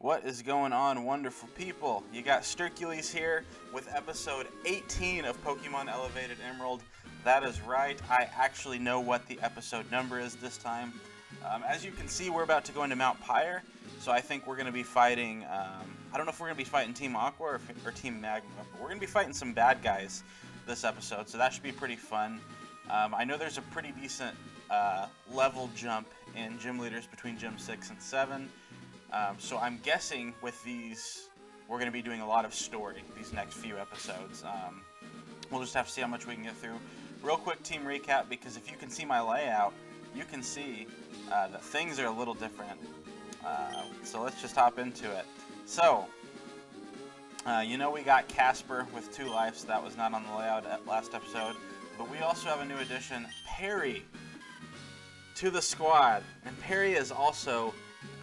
What is going on, wonderful people? You got Sturkules here with episode 18 of Pokemon Elevated Emerald. That is right, I actually know what the episode number is this time. As you can see, we're about to go into Mount Pyre, so I think we're going to be fighting, I don't know if we're going to be fighting Team Aqua or Team Magma, but we're going to be fighting some bad guys this episode, so that should be pretty fun. I know there's a pretty decent level jump in gym leaders between Gym 6 and 7. So I'm guessing with these, we're going to be doing a lot of story these next few episodes. We'll just have to see how much we can get through. Real quick team recap, because if you can see my layout, you can see that things are a little different. So let's just hop into it. So, you know we got Casper with 2 lives. That was not on the layout at last episode. But we also have a new addition, Perry, to the squad. And Perry is also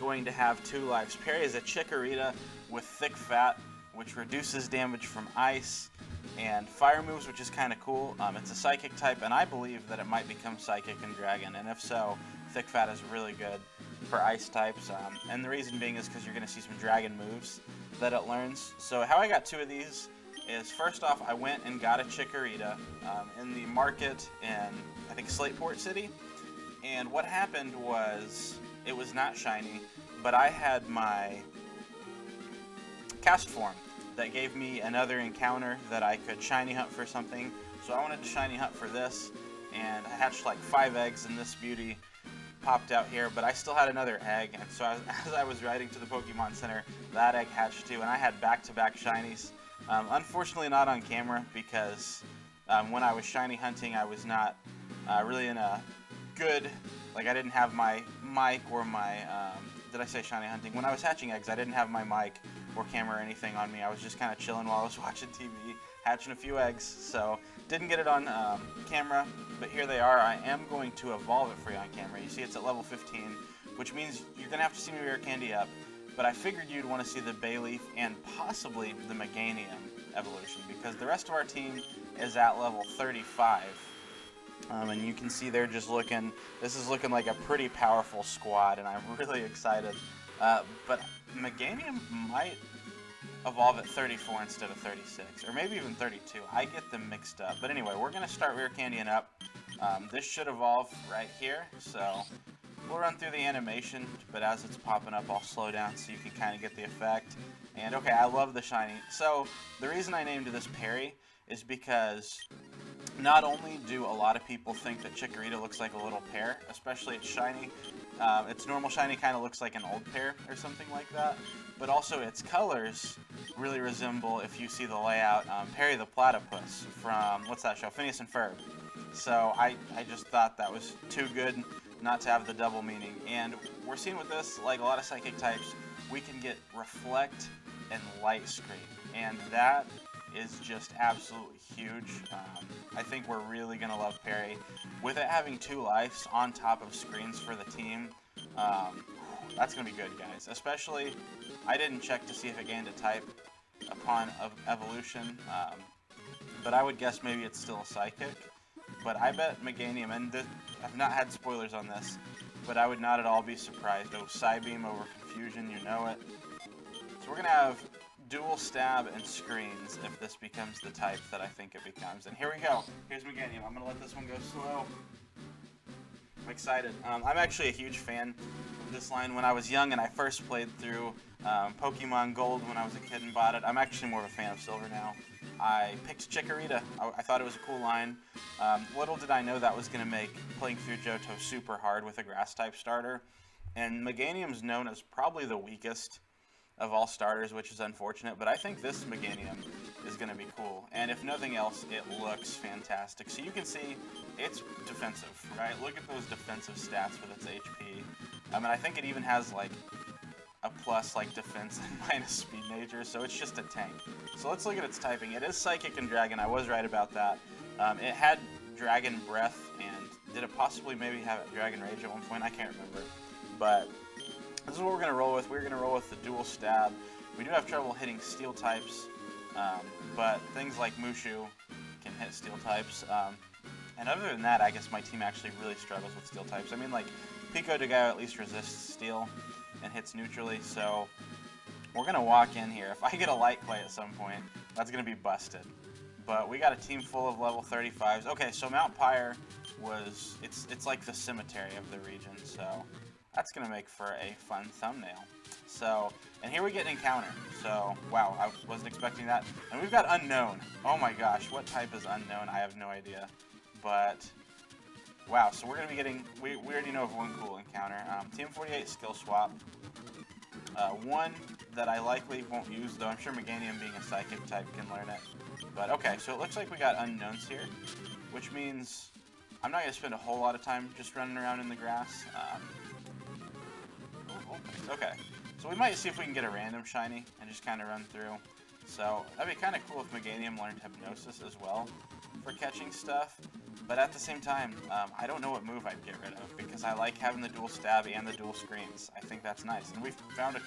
going to have 2 lives. Perry is a Chikorita with thick fat, which reduces damage from ice and fire moves, which is kind of cool. It's a psychic type, and I believe that it might become psychic and dragon, and if so, thick fat is really good for ice types, and the reason being is because you're going to see some dragon moves that it learns. So how I got 2 of these is, first off, I went and got a Chikorita in the market in, I think, Slateport City, and what happened was, it was not shiny, but I had my cast form that gave me another encounter that I could shiny hunt for something. So I wanted to shiny hunt for this, and I hatched like 5 eggs, and this beauty popped out here, but I still had another egg, and so as I was riding to the Pokemon Center, that egg hatched too, and I had back-to-back shinies. Unfortunately not on camera, because when I was shiny hunting, I was not really in a good, like I didn't have my mic or my, did I say shiny hunting? When I was hatching eggs, I didn't have my mic or camera or anything on me. I was just kind of chilling while I was watching TV, hatching a few eggs, so didn't get it on camera, but here they are. I am going to evolve it for you on camera. You see it's at level 15, which means you're going to have to see me rare candy up, but I figured you'd want to see the Bayleaf and possibly the Meganium evolution, because the rest of our team is at level 35. And you can see they're just looking, this is looking like a pretty powerful squad, and I'm really excited. But Meganium might evolve at 34 instead of 36, or maybe even 32. I get them mixed up. But anyway, we're going to start rear candying up. This should evolve right here, so we'll run through the animation, but as it's popping up, I'll slow down so you can kind of get the effect. And okay, I love the shiny. So the reason I named this Perry is because not only do a lot of people think that Chikorita looks like a little pear, especially its shiny, its normal shiny kind of looks like an old pear or something like that, but also its colors really resemble, if you see the layout, Perry the Platypus from, what's that show, Phineas and Ferb. So I just thought that was too good not to have the double meaning, and we're seeing with this, like a lot of psychic types, we can get Reflect and Light Screen, and that is just absolutely huge. I think we're really going to love Perry. With it having 2 lives on top of screens for the team, that's going to be good, guys. Especially, I didn't check to see if it gained a type upon evolution, but I would guess maybe it's still a Psychic. But I bet Meganium, and I've not had spoilers on this, but I would not at all be surprised. Oh, Psybeam over Confusion, you know it. So we're going to have dual stab and screens if this becomes the type that I think it becomes. And here we go. Here's Meganium. I'm going to let this one go slow. I'm excited. I'm actually a huge fan of this line. When I was young and I first played through Pokemon Gold when I was a kid and bought it, I'm actually more of a fan of Silver now. I picked Chikorita. I thought it was a cool line. Little did I know that was going to make playing through Johto super hard with a Grass-type starter. And Meganium's known as probably the weakest of all starters, which is unfortunate, but I think this Meganium is going to be cool, and if nothing else, it looks fantastic. So you can see it's defensive, right? Look at those defensive stats with its HP. And I think it even has like a plus like defense and minus speed nature, so it's just a tank. So let's look at its typing. It is Psychic and Dragon. I was right about that. It had Dragon Breath, and did it possibly maybe have Dragon Rage at one point? I can't remember, but this is what we're going to roll with. We're going to roll with the dual stab. We do have trouble hitting steel types, but things like Mushu can hit steel types. And other than that, I guess my team actually really struggles with steel types. I mean, like, Pico de Gallo at least resists steel and hits neutrally, so We're going to walk in here. If I get a light clay at some point, that's going to be busted. But we got a team full of level 35s. Okay, so Mount Pyre was... It's like the cemetery of the region, so that's going to make for a fun thumbnail. So, and here we get an encounter. So, wow, I wasn't expecting that. And we've got Unknown. Oh my gosh, what type is Unknown? I have no idea. But, wow, so we're going to be getting... We already know of one cool encounter. Team 48 skill swap. One that I likely won't use, though I'm sure Meganium being a psychic type can learn it. But okay, so it looks like we got unknowns here, which means I'm not going to spend a whole lot of time just running around in the grass. Okay, so we might see if we can get a random shiny and just kind of run through. So that'd be kind of cool if Meganium learned Hypnosis as well for catching stuff. But at the same time, I don't know what move I'd get rid of because I like having the dual stab and the dual screens. I think that's nice. And we've found a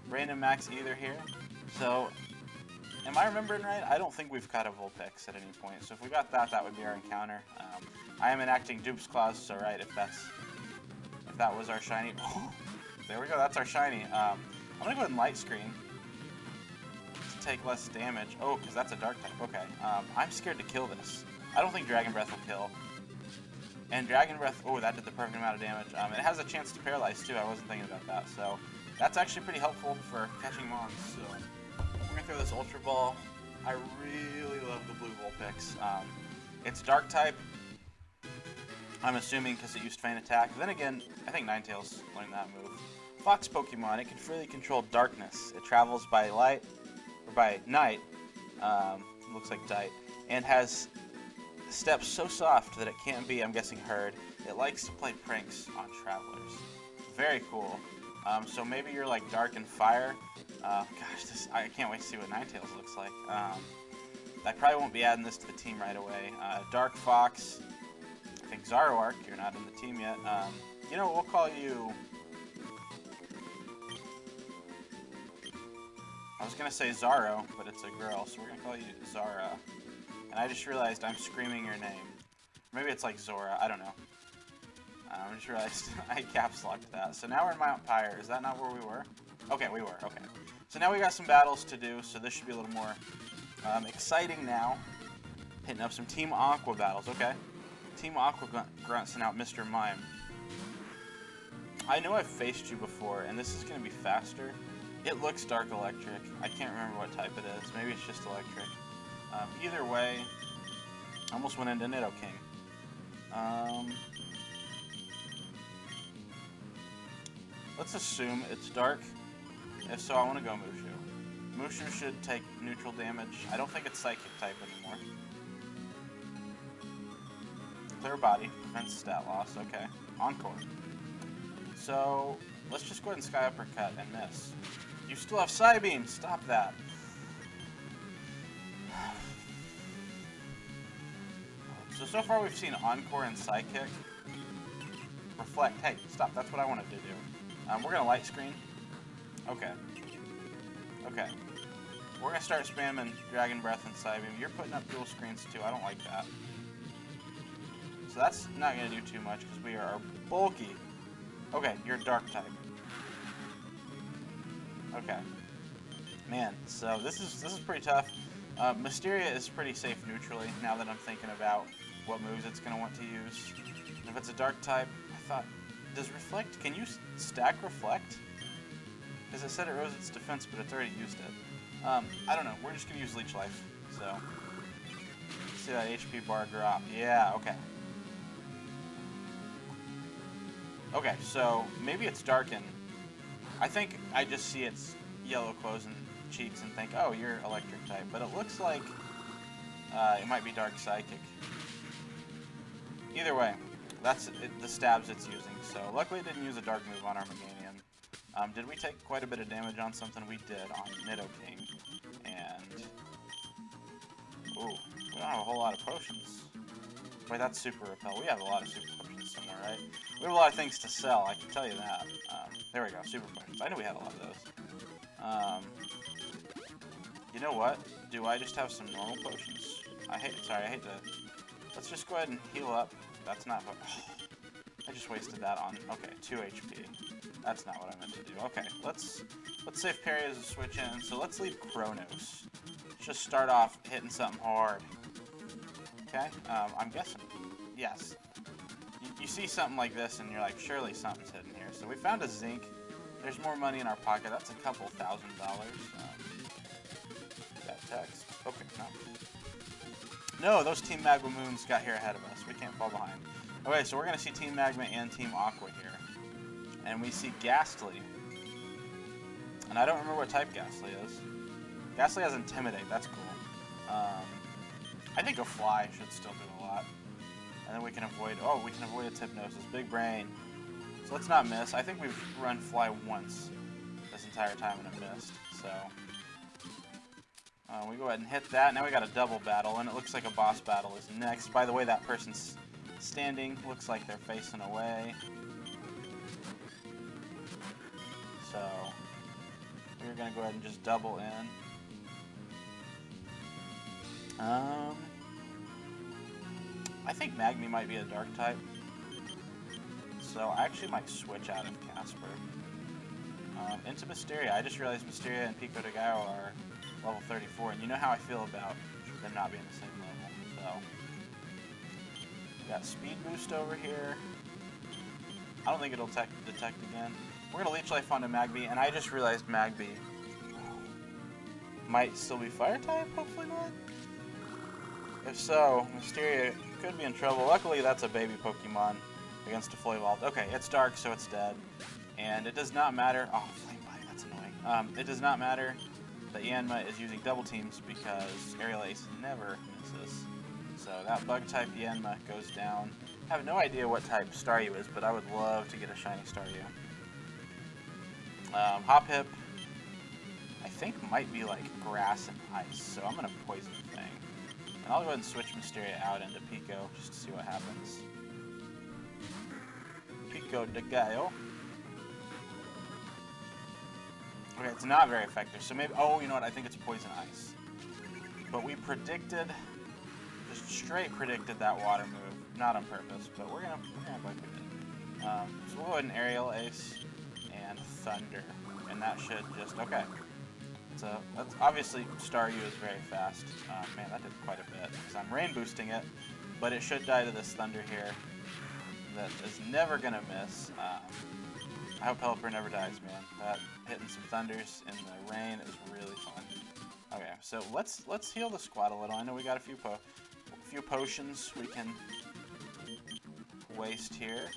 random max either here. So, am I remembering right? I don't think we've caught a Vulpix at any point. So if we got that, that would be our encounter. I am enacting Dupe's Claws, so right, if that was our shiny. Oh, there we go, that's our shiny. I'm going to go ahead and light screen to take less damage. Oh, because that's a dark type. Okay. I'm scared to kill this. I don't think Dragon Breath will kill. And Dragon Breath, oh, that did the perfect amount of damage. It has a chance to paralyze too, I wasn't thinking about that. So that's actually pretty helpful for catching mons. So we're going to throw this Ultra Ball. I really love the blue Vulpix. It's dark type, I'm assuming because it used Feint Attack. Then again, I think Ninetales learned that move. Fox Pokemon, it can freely control darkness. It travels by light, or by night, looks like Dite, and has steps so soft that it can't be, I'm guessing, heard. It likes to play pranks on travelers. Very cool. So maybe you're like Dark and Fire. Gosh, I can't wait to see what Ninetales looks like. I probably won't be adding this to the team right away. Dark Fox. I think Zoroark, you're not in the team yet. You know what, we'll call you... I was going to say Zaro, but it's a girl, so we're going to call you Zara. And I just realized I'm screaming your name. Maybe it's like Zora, I don't know. I just realized I caps locked that. So now we're in Mount Pyre. Is that not where we were? Okay, we were, okay. So now we got some battles to do, so this should be a little more exciting now. Hitting up some Team Aqua battles, okay. Team Aqua grunting out Mr. Mime. I know I've faced you before, and this is going to be faster. It looks Dark Electric. I can't remember what type it is. Maybe it's just Electric. Either way, I almost went into Nidoking. Let's assume it's Dark. If so, I want to go Mushu. Mushu should take neutral damage. I don't think it's Psychic type anymore. Clear Body, prevents stat loss. Okay. Encore. So, let's just go ahead and Sky Uppercut and miss. You still have Psybeam! Stop that. So far we've seen Encore and Psychic. Reflect. Hey, stop. That's what I wanted to do. We're going to Light Screen. Okay. Okay. We're going to start spamming Dragon Breath and Psybeam. You're putting up dual screens too. I don't like that. So that's not going to do too much because we are bulky. Okay, you're Dark type. Okay. Man, so this is pretty tough. Mysteria is pretty safe neutrally now that I'm thinking about what moves it's going to want to use. And if it's a Dark type, I thought, does Reflect, can you stack Reflect? Because it said it rose its defense, but it's already used it. I don't know, we're just going to use Leech Life, so. See that HP bar drop. Yeah, okay. Okay, so maybe it's Darken. I think I just see its yellow clothes and cheeks and think, oh, you're Electric type. But it looks like it might be Dark Psychic. Either way, that's the stabs it's using. So luckily it didn't use a Dark move on our Meganium. Did we take quite a bit of damage on something? We did on Nidoking. And... ooh, we don't have a whole lot of potions. Wait, that's Super Repel. We have a lot of Super Potions somewhere, right? We have a lot of things to sell, I can tell you that. There we go, Super Potions. I knew we had a lot of those. You know what? Do I just have some normal potions? I hate to... Let's just go ahead and heal up. That's not... I just wasted that on... Okay, 2 HP. That's not what I meant to do. Okay, let's Let's save Perry as a switch in. So let's leave Kronos. Let's just start off hitting something hard. Okay, I'm guessing. Yes. You see something like this and you're like, surely something's hidden here. So we found a zinc. There's more money in our pocket. That's a couple $1,000. That text. Okay, no. No, those Team Magma moons got here ahead of us. We can't fall behind. Okay, so we're going to see Team Magma and Team Aqua here. And we see Ghastly. And I don't remember what type Ghastly is. Ghastly has Intimidate. That's cool. I think a Fly should still do a lot. And then we can avoid... Oh, we can avoid its Hypnosis. Big brain. So let's not miss. I think we've run Fly once this entire time and it missed. So... we go ahead and hit that. Now we got a double battle, and it looks like a boss battle is next. By the way, that person's standing. Looks like they're facing away. So, we're going to go ahead and just double in. I think Magma might be a dark type. So, I actually might switch out of Casper. Into Mysteria. I just realized Mysteria and Pico de Gallo are level 34, and you know how I feel about them not being the same level, so... We got Speed Boost over here. I don't think it'll detect again. We're going to Leech Life onto Magby, and I just realized Magby might still be Fire type, hopefully not. If so, Mysteria could be in trouble. Luckily, that's a baby Pokemon against a Flavolve. Okay, it's dark, so it's dead. And it does not matter... Oh, Flame Bite, that's annoying. It does not matter that Yanma is using double teams because Aerial Ace never misses. So that bug type Yanma goes down. I have no idea what type Staryu is, but I would love to get a shiny Staryu. Hop Hip, I think might be like grass and ice, so I'm going to poison the thing. And I'll go ahead and switch Mysteria out into Pico just to see what happens. Pico de Gallo. Okay, it's not very effective, so maybe... Oh, you know what? I think it's Poison Ice. But we predicted... Just straight predicted that water move. Not on purpose, but we're gonna act like we did. So we'll go ahead and Aerial Ace and Thunder. And that should just... Okay. So, that's obviously Staryu is very fast. Man, that did quite a bit. Because I'm Rain Boosting it. But it should die to this Thunder here. That is never gonna miss. I hope Pelipper never dies, man. That hitting some thunders in the rain is really fun. Okay, so let's heal the squad a little. I know we got a few potions we can waste here.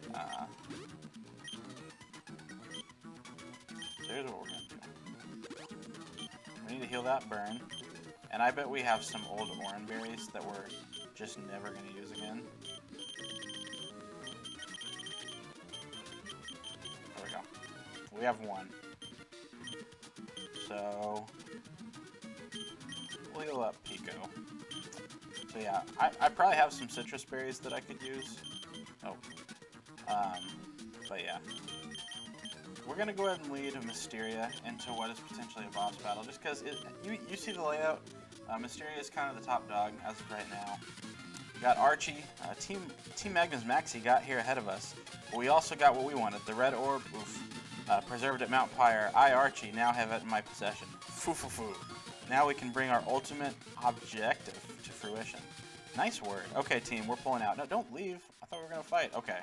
Here's what we're gonna do. We need to heal that burn, and I bet we have some old orange berries that we're just never gonna use again. We have one. So, we'll heal up Pico. So yeah, I probably have some citrus berries that I could use. Oh. But yeah. We're going to go ahead and lead Mysteria into what is potentially a boss battle, just because you see the layout. Mysteria is kind of the top dog as of right now. We got Archie. Team Magma's Maxie got here ahead of us. But we also got what we wanted, the red orb. Oof. Preserved at Mount Pyre. I, Archie, now have it in my possession. Foo-foo-foo. Now we can bring our ultimate objective to fruition. Nice word. Okay, team, we're pulling out. No, don't leave. I thought we were going to fight. Okay.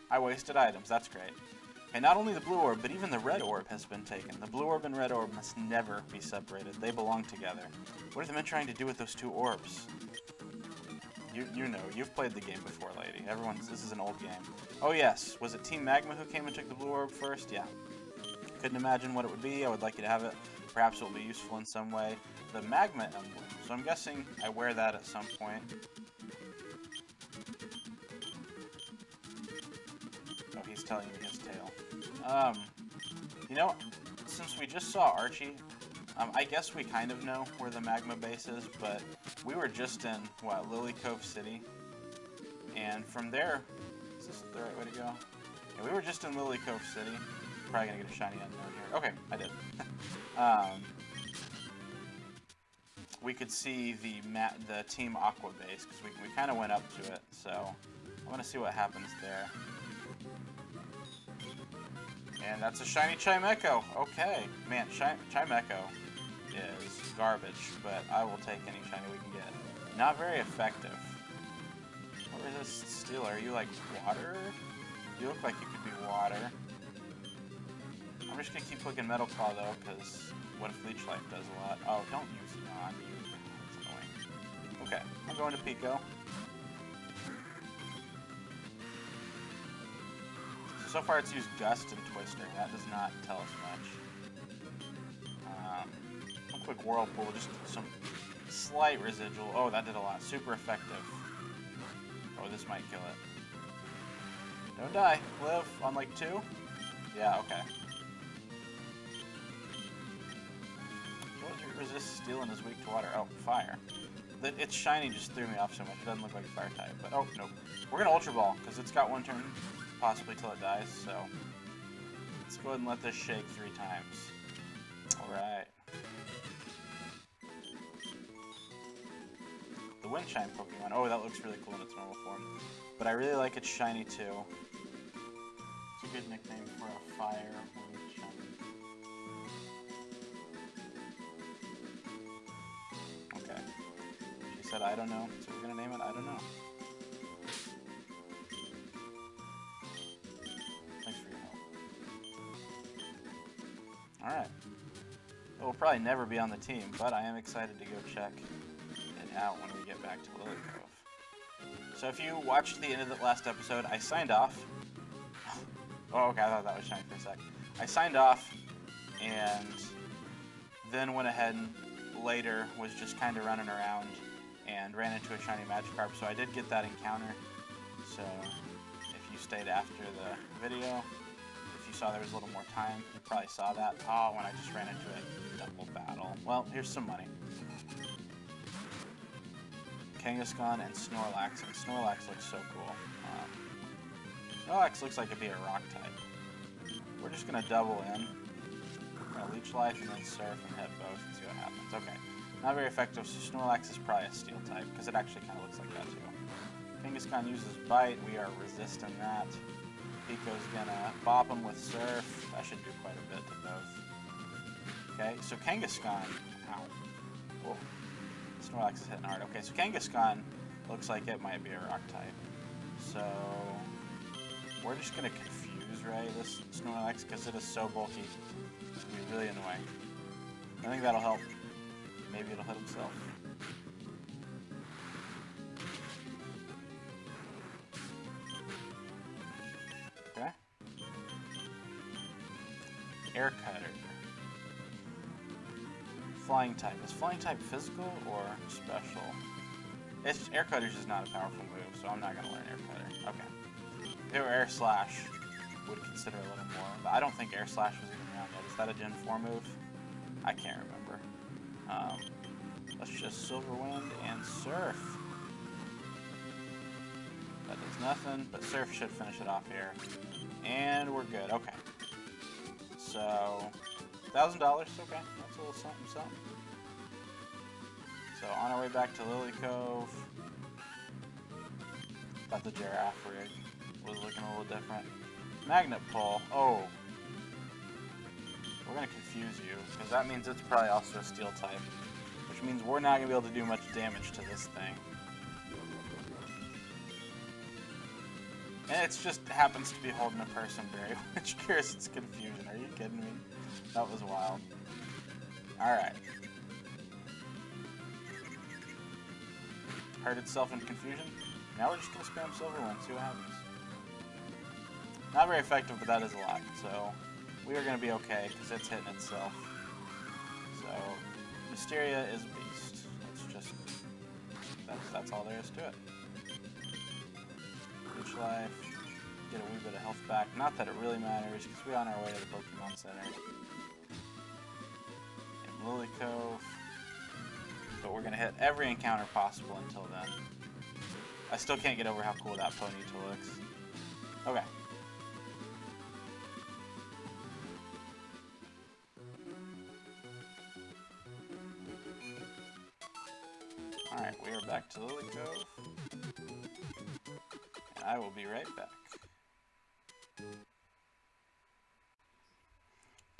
I wasted items. That's great. Okay, not only the blue orb, but even the red orb has been taken. The blue orb and red orb must never be separated. They belong together. What are the men trying to do with those two orbs? You know, you've played the game before, lady. This is an old game. Oh yes, was it Team Magma who came and took the blue orb first? Yeah. Couldn't imagine what it would be. I would like you to have it. Perhaps it will be useful in some way. The Magma emblem. So I'm guessing I wear that at some point. Oh, he's telling me his tale. You know, since we just saw Archie, I guess we kind of know where the Magma base is, but we were just in, what, Lily Cove City? And from there, is this the right way to go? Yeah, we were just in Lily Cove City. Probably gonna get a shiny unknown here. Okay, I did. We could see the Team Aqua base, because we kind of went up to it, so I want to see what happens there. And that's a shiny Chimecho. Okay. Man, Chimecho is garbage, but I will take any shiny we can get. Not very effective. What resist steel? Are you like water? You look like you could be water. I'm just gonna keep clicking Metal Claw though, because what if Leech Life does a lot? Oh, don't use Yawn. That's annoying. Okay, I'm going to Pico. So far it's used Gust and Twister. That does not tell us much. A quick Whirlpool, just some slight residual. Oh, that did a lot. Super effective. Oh, this might kill it. Don't die. Live on like 2? Yeah, okay. What does it resist steel and is weak to water? Oh, fire. Its shiny just threw me off so much. It doesn't look like a fire type. But oh, nope. We're gonna Ultra Ball, because it's got 1 turn, possibly till it dies, so let's go ahead and let this shake 3 times. Alright. The Windchime Pokemon. Oh, that looks really cool in its normal form. But I really like its shiny too. It's a good nickname for a fire Windchime. Okay. She said, I don't know, so we're gonna name it I don't know. Thanks for your help. Alright. It will probably never be on the team, but I am excited to go check it out when we get back to Lily Cove. So if you watched the end of the last episode, I signed off. Oh, okay, I thought that was shiny for a sec. I signed off, and then went ahead and later was just kind of running around and ran into a shiny Magikarp, so I did get that encounter. So if you stayed after the video, if you saw there was a little more time, you probably saw that. Oh, when I just ran into a double battle. Well, here's some money. Kangaskhan and Snorlax, and Snorlax looks so cool. Snorlax looks like it'd be a rock type. We're just gonna double in. We're gonna Leech Life and then Surf and hit both and see what happens. Okay, not very effective, so Snorlax is probably a Steel type, because it actually kind of looks like that too. Kangaskhan uses Bite, we are resisting that. Pico's gonna bop him with Surf, that should do quite a bit to both. Okay, so Kangaskhan, ow, whoa. Snorlax is hitting hard. Okay, so Kangaskhan looks like it might be a rock type. So we're just gonna confuse Ray this Snorlax because it is so bulky. It's gonna be really annoying. I think that'll help. Maybe it'll hit himself. Okay. Air Cutter. Flying type. Is Flying type physical or special? It's Air Cutter's is not a powerful move, so I'm not gonna learn Air Cutter. Okay. If it were Air Slash, would consider a little more, but I don't think Air Slash was even around yet. Is that a Gen 4 move? I can't remember. Let's just Silver Wind and Surf. That does nothing, but Surf should finish it off here. And we're good. Okay. So $1,000, okay, that's a little something, something. So on our way back to Lily Cove, thought the Giraffe rig was looking a little different. Magnet Pull, oh, we're gonna confuse you, because that means it's probably also a Steel type, which means we're not gonna be able to do much damage to this thing. And it just happens to be holding a Person Berry, which cures its confusion. Are you kidding me? That was wild. Alright. Hurt itself in confusion. Now we're just going to spam Silver Wind, see what happens. Not very effective, but that is a lot. So we are going to be okay, because it's hitting itself. So Mysteria is Beast. It's just, that's all there is to it. Leech Life, get a wee bit of health back. Not that it really matters, because we're on our way to the Pokemon Center. In Lily Cove. But we're going to hit every encounter possible until then. I still can't get over how cool that Ponyta looks. Okay. Alright, we are back to Lily Cove. I will be right back.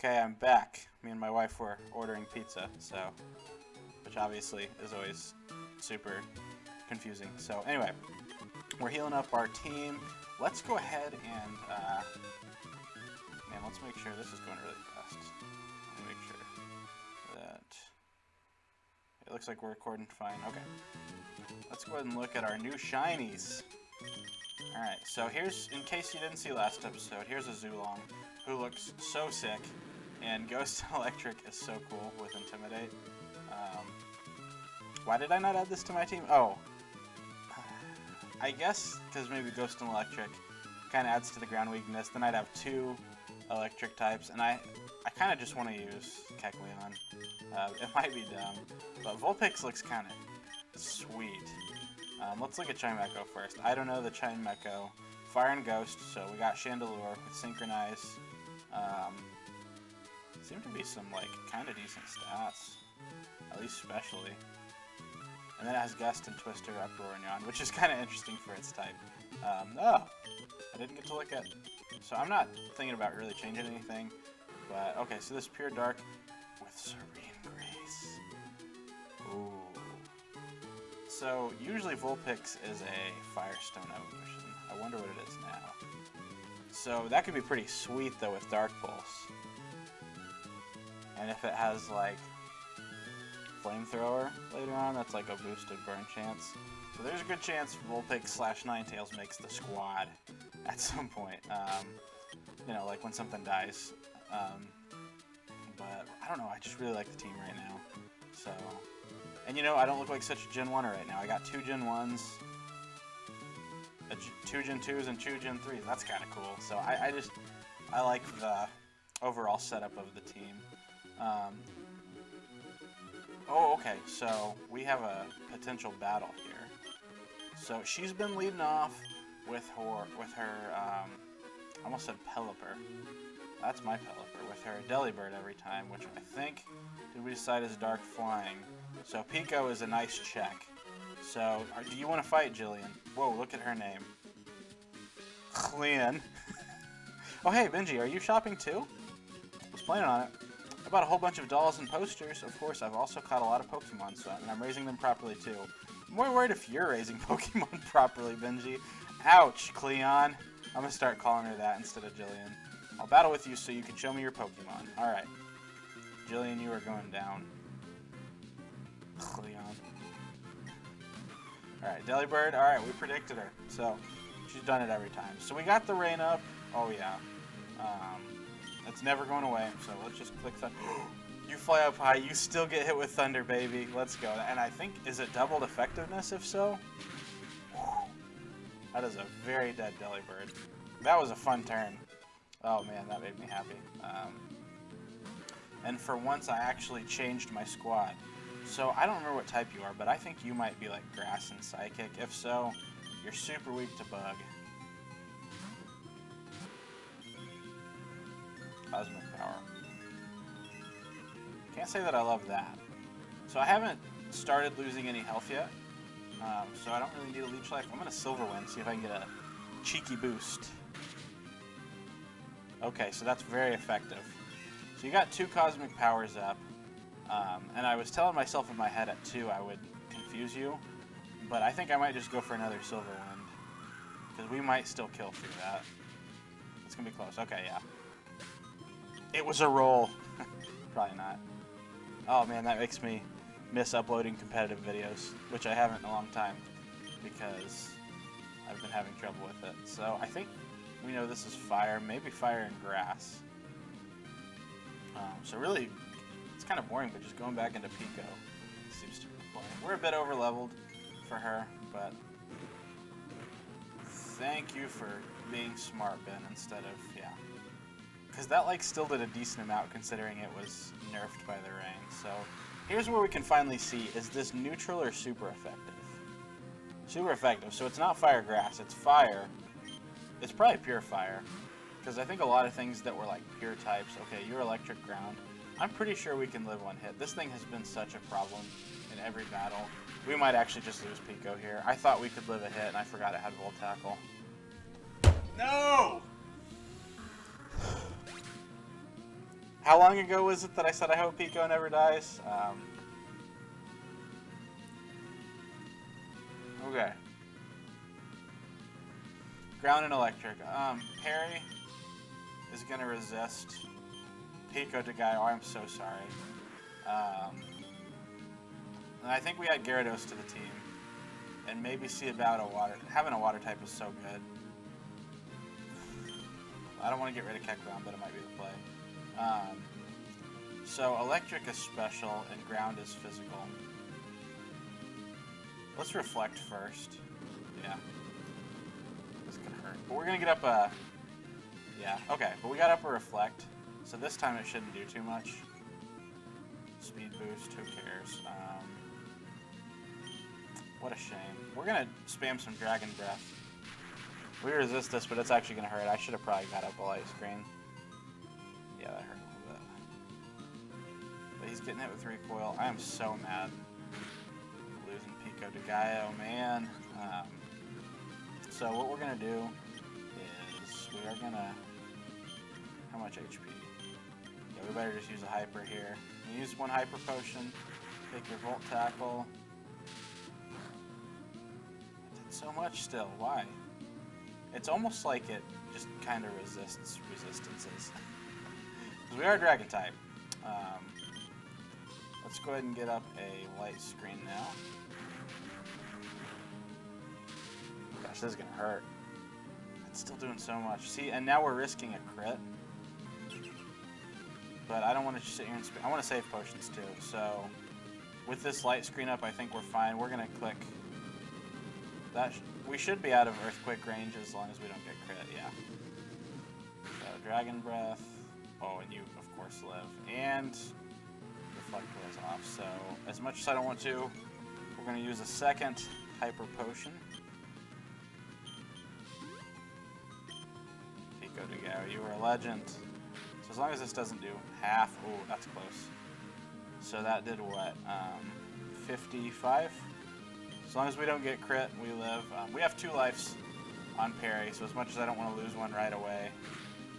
Okay, I'm back. Me and my wife were ordering pizza, so, which obviously is always super confusing. So anyway, we're healing up our team. Let's go ahead and, man, let's make sure this is going really fast. Let me make sure that it looks like we're recording fine. Okay, let's go ahead and look at our new shinies. Alright, so here's, in case you didn't see last episode, here's a Zulong who looks so sick, and Ghost and Electric is so cool with Intimidate. Why did I not add this to my team? Oh, I guess because maybe Ghost and Electric kind of adds to the ground weakness. Then I'd have 2 electric types, and I kind of just want to use Kecleon. It might be dumb, but Vulpix looks kind of sweet. Let's look at Chimecho first. I don't know the Chimecho. Fire and Ghost, so we got Chandelure with Synchronize. Seem to be some, like, kind of decent stats. At least specially. And then it has Gust and Twister, Uproar, and Yawn, which is kind of interesting for its type. Oh! I didn't get to look at... So I'm not thinking about really changing anything. But, okay, so this Pure Dark with Serene Grace. Ooh. So, usually Vulpix is a Firestone evolution. I wonder what it is now. So, that could be pretty sweet, though, with Dark Pulse. And if it has, like, Flamethrower later on, that's like a boosted burn chance. So there's a good chance Vulpix / Ninetales makes the squad at some point. You know, like when something dies. But, I don't know, I just really like the team right now. So... And you know, I don't look like such a Gen 1er right now. I got 2 Gen 1s, 2 Gen 2s, and 2 Gen 3s. That's kind of cool. So I like the overall setup of the team. Oh, okay, so we have a potential battle here. So she's been leading off with her I almost said Pelipper. That's my Pelipper, with her Delibird every time, which I think, did we decide is Dark Flying. So Pico is a nice check. So, do you want to fight Jillian? Whoa, look at her name. Clean. Oh hey, Benji, are you shopping too? I was planning on it. I bought a whole bunch of dolls and posters. Of course, I've also caught a lot of Pokemon, so, and I'm raising them properly too. I'm more worried if you're raising Pokemon properly, Benji. Ouch, Cleon. I'm gonna start calling her that instead of Jillian. I'll battle with you so you can show me your Pokemon. Alright. Jillian, you are going down. Cleon. Alright, Delibird. Alright, we predicted her. So, she's done it every time. So we got the rain up. Oh yeah. It's never going away, so let's just click Thunder. You fly up high, you still get hit with Thunder, baby. Let's go. And I think, is it doubled effectiveness if so? That is a very dead Delibird. That was a fun turn. Oh man, that made me happy. And for once, I actually changed my squad. So I don't remember what type you are, but I think you might be like Grass and Psychic. If so, you're super weak to Bug. Cosmic Power. Can't say that I love that. So I haven't started losing any health yet, so I don't really need a Leech Life. I'm going to Silver Wind, see if I can get a cheeky boost. Okay, so that's very effective. So you got 2 Cosmic Powers up, and I was telling myself in my head at 2 I would confuse you, but I think I might just go for another Silver Wind, because we might still kill through that. It's going to be close. Okay, yeah. It was a roll. Probably not. Oh man, that makes me miss uploading competitive videos, which I haven't in a long time because I've been having trouble with it. So I think we know this is fire, maybe fire and grass. So really, it's kind of boring, but just going back into Pico seems to be boring. We're a bit over leveled for her, but thank you for being smart, Ben, instead of, yeah. Because that like still did a decent amount considering it was nerfed by the rain. So here's where we can finally see, is this neutral or super effective? Super effective. So it's not fire grass, it's fire. It's probably pure fire. Because I think a lot of things that were like pure types, okay, you're electric ground. I'm pretty sure we can live 1 hit. This thing has been such a problem in every battle. We might actually just lose Pico here. I thought we could live a hit and I forgot it had Volt Tackle. No! How long ago was it that I said I hope Pico never dies? Okay. Ground and electric. Parry is gonna resist. Pico to Guy. Oh, I'm so sorry. And I think we add Gyarados to the team. And maybe see about a water. Having a water type is so good. I don't want to get rid of Kekrown, but it might be the play. So electric is special and ground is physical. Let's reflect first. Yeah. This could hurt. But we're going to get up a... Yeah, okay. But we got up a reflect. So this time it shouldn't do too much. Speed boost, who cares? What a shame. We're going to spam some Dragon Breath. We resist this, but it's actually going to hurt. I should have probably got up a light screen. Yeah, that hurt a little bit. But he's getting hit with recoil. I am so mad. Losing Pico to Gaio, man. So what we're going to do is we are going to... How much HP? Yeah, we better just use a Hyper here. You use one Hyper Potion. Take your Volt Tackle. It did so much still. Why? It's almost like it just kind of resists resistances. Because we are Dragon type. Let's go ahead and get up a light screen now. Gosh, this is going to hurt. It's still doing so much. See, and now we're risking a crit. But I don't want to just sit here and I want to save potions too. So with this light screen up, I think we're fine. We're going to click that. We should be out of Earthquake range as long as we don't get crit, yeah. So Dragon Breath. Oh, and you, of course, live. And Reflect goes off. So as much as I don't want to, we're going to use a second Hyper Potion. Pico de Gao, you are a legend. So as long as this doesn't do half, oh, that's close. So that did what? 55? As long as we don't get crit, we live. We have 2 lives on parry, so as much as I don't want to lose one right away,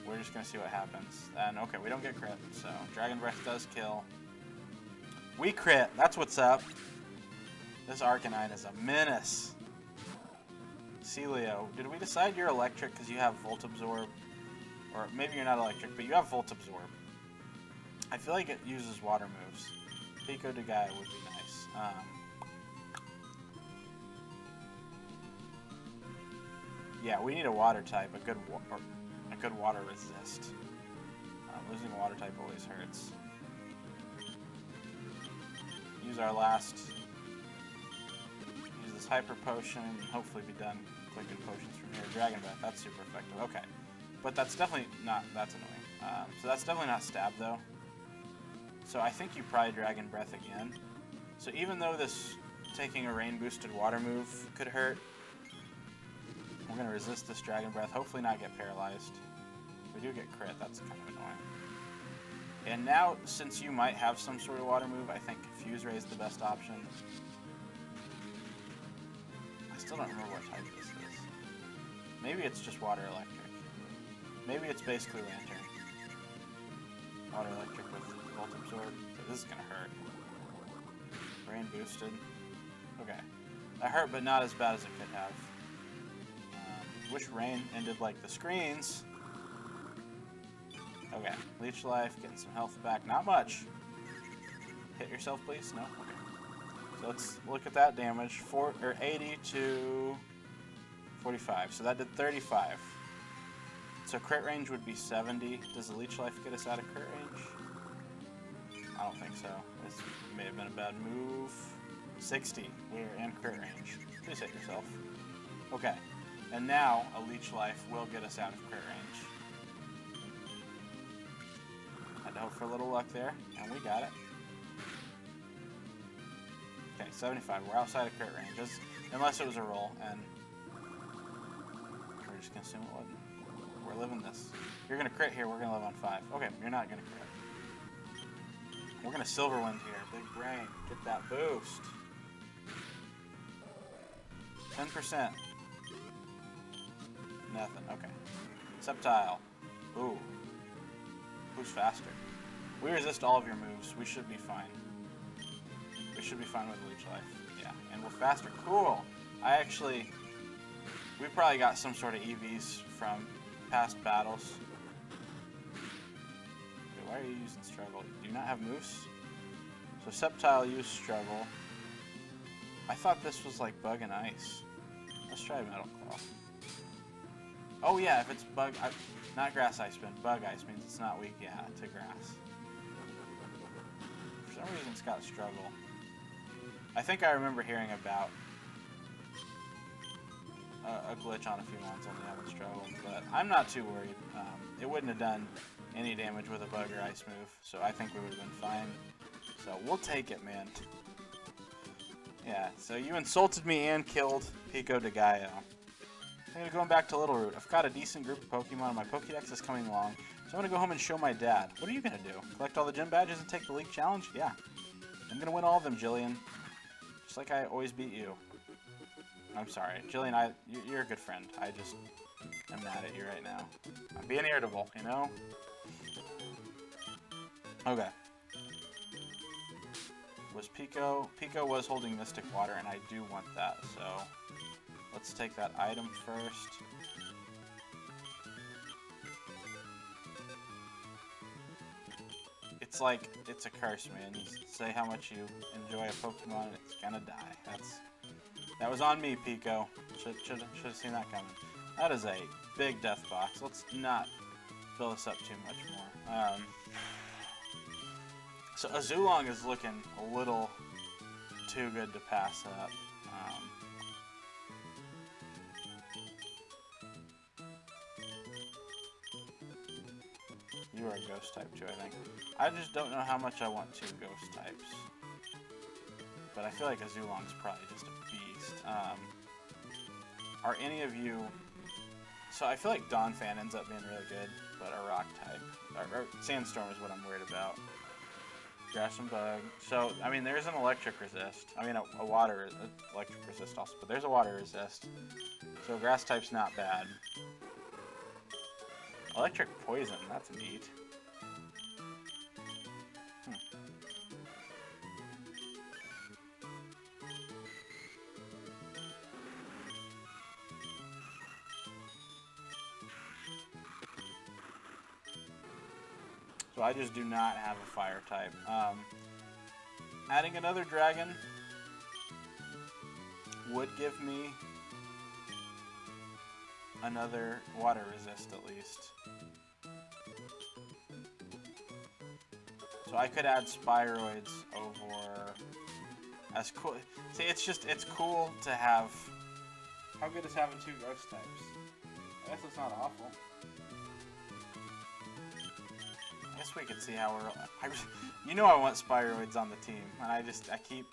we're just going to see what happens. And okay, we don't get crit, so Dragon Breath does kill. We crit, that's what's up. This Arcanine is a menace. Celio, did we decide you're electric because you have Volt Absorb? Or maybe you're not electric, but you have Volt Absorb. I feel like it uses water moves. Pico de Gaia would be nice. Yeah, we need a water type, a good water resist. Losing a water type always hurts. Use our last. Use this Hyper Potion, and hopefully be done clicking potions from here. Dragon Breath, that's super effective. Okay. But that's definitely not, that's annoying. So that's definitely not stab though. So I think you probably Dragon Breath again. So even though this taking a rain boosted water move could hurt, we're going to resist this Dragon Breath, hopefully not get paralyzed. If we do get crit, that's kind of annoying. And now, since you might have some sort of water move, I think Fuse Ray is the best option. I still don't remember what type this is. Maybe it's just water electric. Maybe it's basically Lantern. Water electric with Volt Absorb. This is going to hurt. Rain boosted. Okay. That hurt, but not as bad as it could have. Wish Rain ended like the screens. Okay. Leech Life, getting some health back. Not much. Hit yourself, please? No? Okay. So let's look at that damage. 80 to 45. So that did 35. So crit range would be 70. Does the Leech Life get us out of crit range? I don't think so. This may have been a bad move. 60. We're in crit range. Please hit yourself. Okay. And now a Leech Life will get us out of crit range. Had to hope for a little luck there, and we got it. Okay, 75. We're outside of crit range. Unless it was a roll, and we're just going to assume it wasn't. We're living this. You're going to crit here, we're going to live on 5. Okay, you're not going to crit. We're going to Silver Wind here. Big brain. Get that boost. 10%. Nothing. Okay. Sceptile. Ooh. Who's faster? We resist all of your moves. We should be fine. We should be fine with Leech Life. Yeah, and we're faster. Cool. We probably got some sort of EVs from past battles. Wait, why are you using Struggle? Do you not have moves? So Sceptile used Struggle. I thought this was like Bug and Ice. Let's try Metal Claw. Oh yeah, if it's Bug, not Grass Ice Spin, Bug Ice means it's not weak, yeah, to Grass. For some reason it's got Struggle. I think I remember hearing about a glitch on a few ones only having Struggle, but I'm not too worried. It wouldn't have done any damage with a Bug or Ice move, so I think we would have been fine. So we'll take it, man. Yeah, so you insulted me and killed Pico de Gallo. I'm going back to Little Root. I've got a decent group of Pokemon. My Pokédex is coming along, so I'm going to go home and show my dad. What are you going to do? Collect all the gym badges and take the league challenge? Yeah. I'm going to win all of them, Jillian. Just like I always beat you. I'm sorry. Jillian, you're a good friend. I just am mad at you right now. I'm being irritable, you know? Okay. Was Pico was holding Mystic Water, and I do want that, so let's take that item first. It's like, it's a curse, man. You say how much you enjoy a Pokemon, and it's gonna die. That was on me, Pico. Should have seen that coming. That is a big death box. Let's not fill this up too much more. So Azulong is looking a little too good to pass up. You are a ghost type too, I think. I just don't know how much I want two ghost types. But I feel like Azulong's probably just a beast. Are any of you... So I feel like Donphan ends up being really good, but a rock type. Or Sandstorm is what I'm worried about. Grass and Bug. So, I mean, there's an electric resist. I mean, a water electric resist also, but there's a water resist. So grass type's not bad. Electric poison, that's neat. So I just do not have a fire type. Adding another dragon would give me another water resist at least. So I could add Spyroids over as cool. See, it's cool to have. How good is having two ghost types? I guess it's not awful. I guess we could see how we're. You know I want Spyroids on the team, and I keep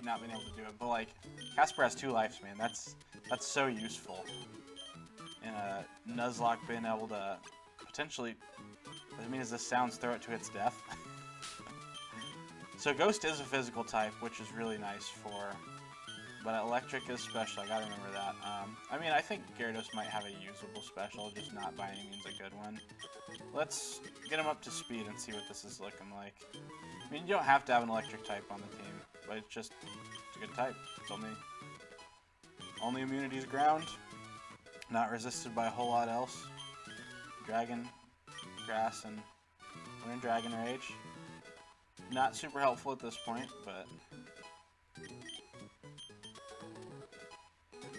not being able to do it. But like, Casper has 2 lives, man. That's so useful. And Nuzlocke being able to potentially, I mean, as this sounds, throw it to its death. So Ghost is a physical type, which is really nice for. But Electric is special. I gotta remember that. I mean, I think Gyarados might have a usable special, just not by any means a good one. Let's get him up to speed and see what this is looking like. I mean, you don't have to have an electric type on the team, but it's a good type. It's only immunity is ground, not resisted by a whole lot else. Dragon, Grass, and we're in Dragon Rage. Not super helpful at this point, but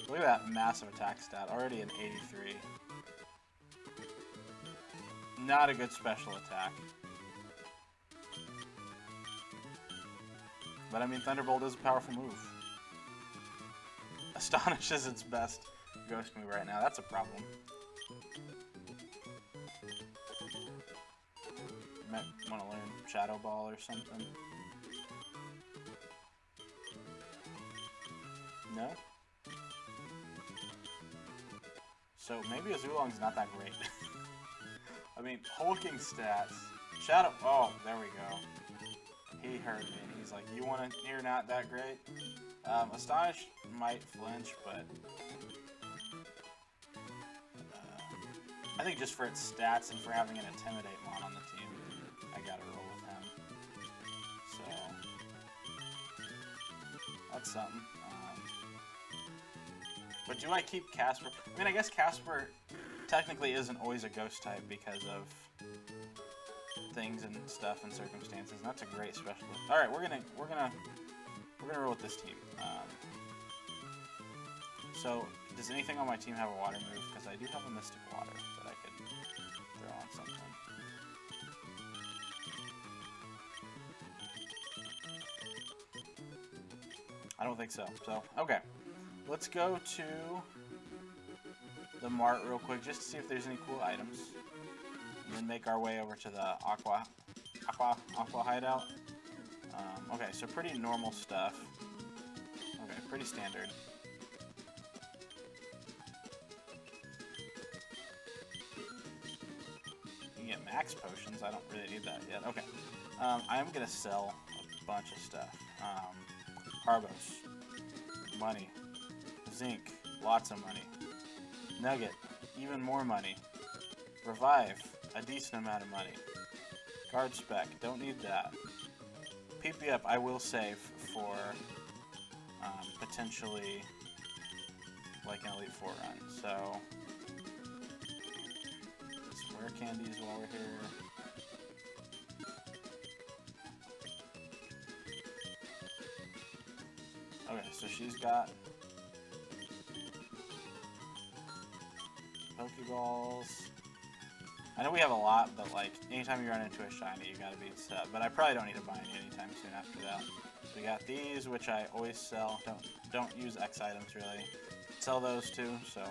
look at that massive attack stat, already an 83. Not a good special attack. But I mean, Thunderbolt is a powerful move. Astonish is its best ghost move right now. That's a problem. You might want to learn Shadow Ball or something. No? So maybe Azulong's not that great. I mean, hulking stats. Shadow. Oh, there we go. He heard me and he's like, you want to hear not that great? Astonish might flinch, but I think just for its stats and for having an Intimidate mod on the team, I gotta roll with him. That's something. But do I keep Casper? I mean, I guess Casper technically isn't always a ghost type because of things and stuff and circumstances, and that's a great special. All right, we're gonna roll with this team. So, does anything on my team have a water move? Because I do have a Mystic Water that I could throw on something. I don't think so. So, okay. Let's go to the mart real quick just to see if there's any cool items. And then make our way over to the Aqua hideout. Okay, so pretty normal stuff. Okay, pretty standard. You can get max potions. I don't really need that yet. Okay. I am going to sell a bunch of stuff. Carbos. Money. Zinc. Lots of money. Nugget. Even more money. Revive. A decent amount of money. Guard spec. Don't need that. PP up. I will save for potentially like an Elite 4 run. So square candies while we're here. Okay, so she's got Pokeballs. I know we have a lot, but like anytime you run into a shiny, you gotta be set. But I probably don't need to buy any anytime soon after that. So we got these, which I always sell. Don't use X items really. Sell those too. So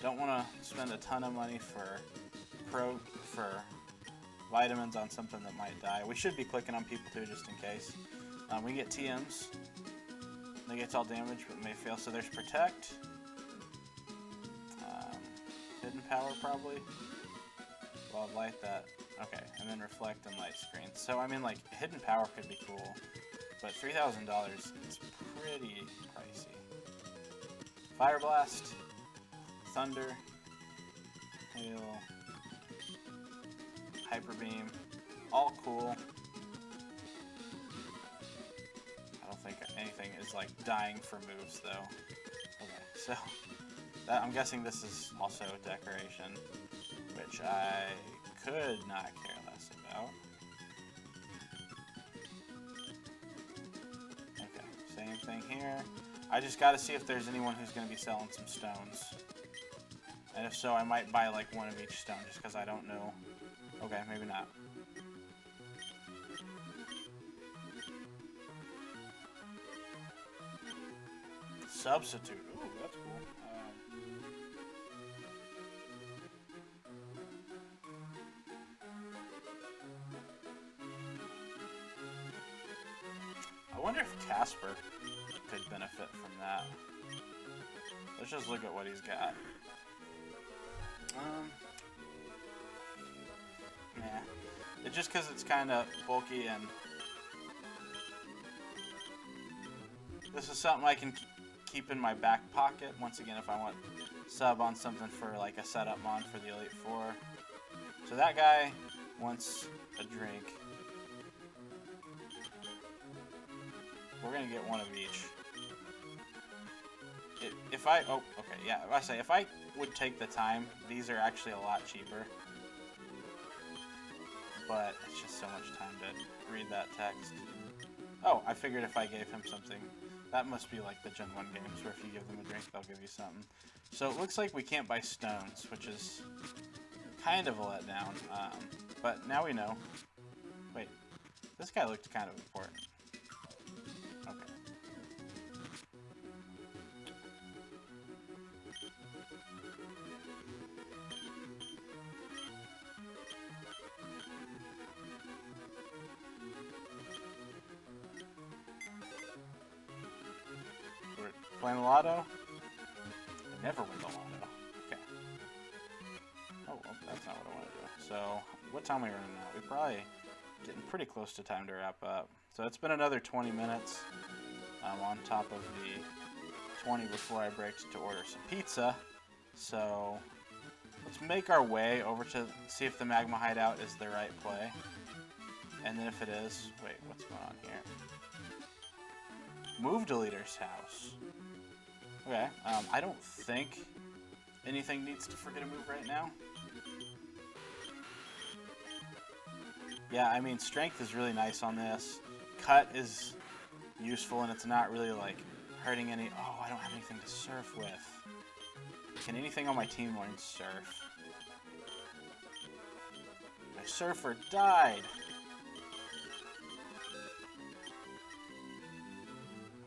don't want to spend a ton of money for vitamins on something that might die. We should be clicking on people too, just in case. We get TMs. Negates all damage, but may fail. So there's Protect. Hidden Power probably. Well, I'd like that. Okay, and then Reflect and Light Screen. So, I mean, like, Hidden Power could be cool, but $3,000 is pretty pricey. Fire Blast, Thunder, Hail, Hyper Beam, all cool. I don't think anything is, like, dying for moves, though. Okay, so, I'm guessing this is also decoration, which I could not care less about. Okay, same thing here. I just gotta see if there's anyone who's gonna be selling some stones. And if so, I might buy like one of each stone just because I don't know. Okay, maybe not. Substitute. Ooh, that's cool. I wonder if Casper could benefit from that. Let's just look at what he's got. Nah. It's just because it's kind of bulky, and this is something I can keep in my back pocket. Once again, if I want sub on something for like a setup mon for the Elite 4. So that guy wants a drink. We're gonna get one of each. If I if I would take the time, these are actually a lot cheaper. But it's just so much time to read that text. Oh, I figured if I gave him something, that must be like the Gen 1 games where if you give them a drink, they'll give you something. So it looks like we can't buy stones, which is kind of a letdown. But now we know. Wait, this guy looked kind of important. Okay. We're playing the lotto? I never win the lotto. Okay. Oh, well, that's not what I want to do. So, what time are we running now? We're probably getting pretty close to time to wrap up. So it's been another 20 minutes on top of the 20 before I break to order some pizza. So let's make our way over to see if the Magma hideout is the right play. And then if it is, wait, what's going on here? Move to leader's house. Okay, I don't think anything needs to freaking move right now. Yeah, I mean, strength is really nice on this. Cut is useful, and it's not really, like, hurting any... Oh, I don't have anything to surf with. Can anything on my team learn surf? My surfer died!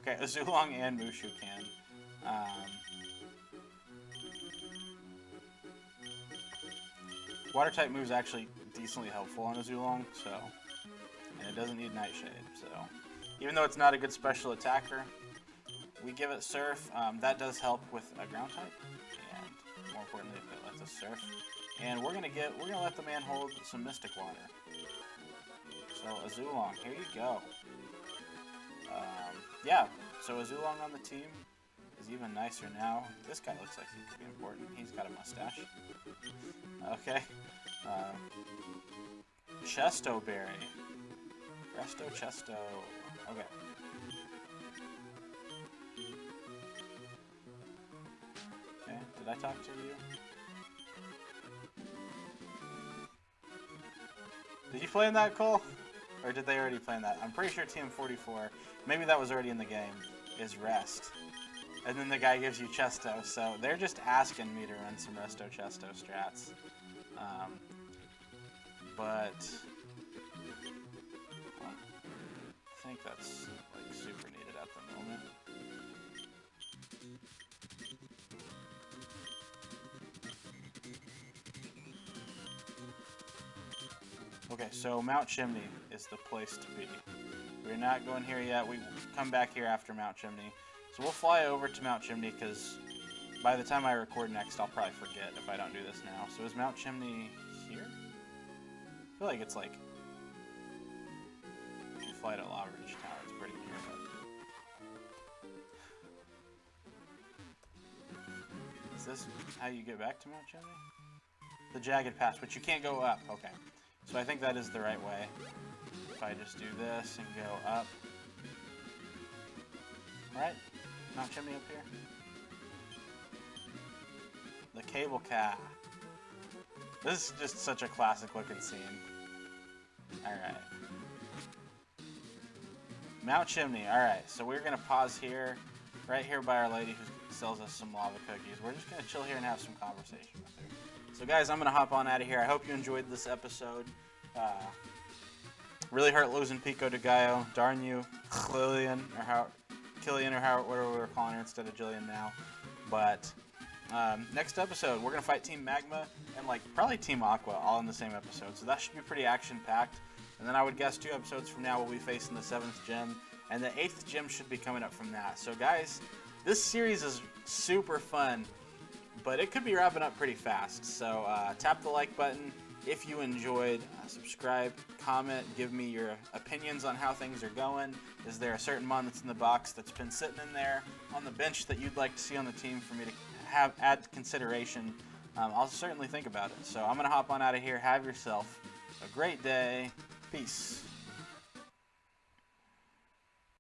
Okay, Azulong and Mushu can. Water-type moves actually decently helpful on Azulong, so... And it doesn't need Nightshade, so... Even though it's not a good special attacker, we give it Surf. That does help with a ground type, and more importantly, it lets us Surf. And we're gonna let the man hold some Mystic Water. So Azulong, here you go. Yeah, so Azulong on the team is even nicer now. This guy looks like he could be important. He's got a mustache. Okay. Chesto Berry. Resto Chesto. Okay. Okay, did I talk to you? Did you play in that, Cole? Or did they already play in that? I'm pretty sure Team 44, maybe that was already in the game, is Rest. And then the guy gives you Chesto, so they're just asking me to run some Resto Chesto strats. But I think that's like super needed at the moment. Okay, so Mount Chimney is the place to be. We're not going here yet. We come back here after Mount Chimney. So we'll fly over to Mount Chimney because by the time I record next, I'll probably forget if I don't do this now. So is Mount Chimney here? I feel like it's like, if you fly to Lava Ridge Tower, it's pretty near. But... Is this how you get back to Mount Chimney? The Jagged Pass, but you can't go up. Okay. So I think that is the right way. If I just do this and go up. Alright, Mount Chimney up here. The cable car. This is just such a classic looking scene. Alright. Mount Chimney, alright, so we're gonna pause here, right here by Our Lady who sells us some lava cookies. We're just gonna chill here and have some conversation with her. So guys, I'm gonna hop on out of here. I hope you enjoyed this episode. Really hurt losing Pico de Gallo. Darn you, Killian, or whatever we're calling her instead of Jillian now. But next episode, we're gonna fight Team Magma and like probably Team Aqua all in the same episode. So that should be pretty action-packed. And then I would guess 2 episodes from now we'll be facing the 7th gym, and the 8th gym should be coming up from that. So guys, this series is super fun, but it could be wrapping up pretty fast. So tap the like button if you enjoyed, subscribe, comment, give me your opinions on how things are going. Is there a certain mon that's in the box that's been sitting in there on the bench that you'd like to see on the team for me to add consideration? I'll certainly think about it. So I'm going to hop on out of here. Have yourself a great day. Peace.